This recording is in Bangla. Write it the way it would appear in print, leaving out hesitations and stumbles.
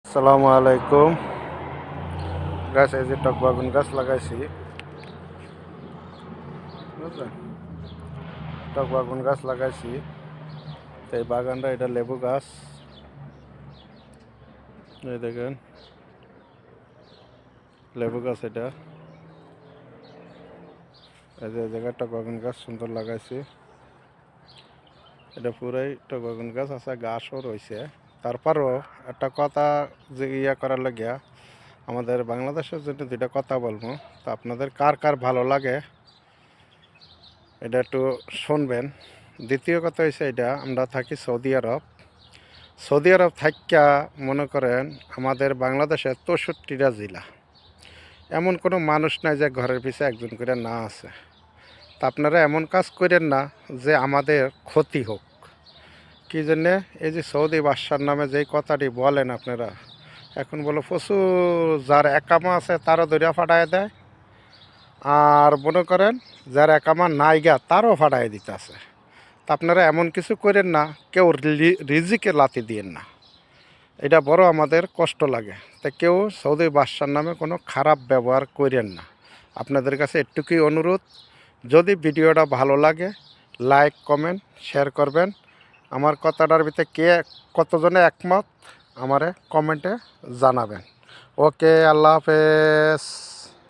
আসসালামু আলাইকুম গাছ, এই যে টক বাগুন গাছ লাগাইছি, বুঝলেন? টক বাগুন গাছ লাগাইছি। তো এই বাগানটা, এটা লেবু গাছ, এই দেখেন লেবু গাছ। এটা এই যে জায়গায় টক বাগুন গাছ সুন্দর লাগাইছি। এটা পুরাই টক বাগুন গাছ আছে, গাছও রয়েছে। তারপরও একটা কথা যে করার লাগিয়া আমাদের বাংলাদেশের জন্য দুইটা কথা বলবো, তো আপনাদের কার কার ভালো লাগে এটা একটু শুনবেন। দ্বিতীয় কথা হয়েছে, এটা আমরা থাকি সৌদি আরব। সৌদি আরব থাকিয়া মনে করেন আমাদের বাংলাদেশের ৬৪টা জেলা, এমন কোনো মানুষ নাই যে ঘরের পিছে একজন করে না আছে। তা আপনারা এমন কাজ করেন না যে আমাদের ক্ষতি হোক। কী জন্যে? এই যে সৌদি বাদশার নামে যেই কথাটি বলেন আপনারা, এখন বলো প্রচুর যার একামা আছে তারও দরিয়া ফাটায় দেয়, আর মনে করেন যার একামা নাইগা তারও ফাটায় দিতে আছে। তা আপনারা এমন কিছু করেন না, কেউ রিজিকে লাথি দিয়েন না। এটা বড় আমাদের কষ্ট লাগে। তা কেউ সৌদি বাদশার নামে কোনো খারাপ ব্যবহার করেন না। আপনাদের কাছে একটুকুই অনুরোধ, যদি ভিডিওটা ভালো লাগে লাইক কমেন্ট শেয়ার করবেন। আমার কথাটার ভিতরে কে কতজনে একমত আমারে কমেন্টে জানাবেন। ওকে, আল্লাহ হাফেজ।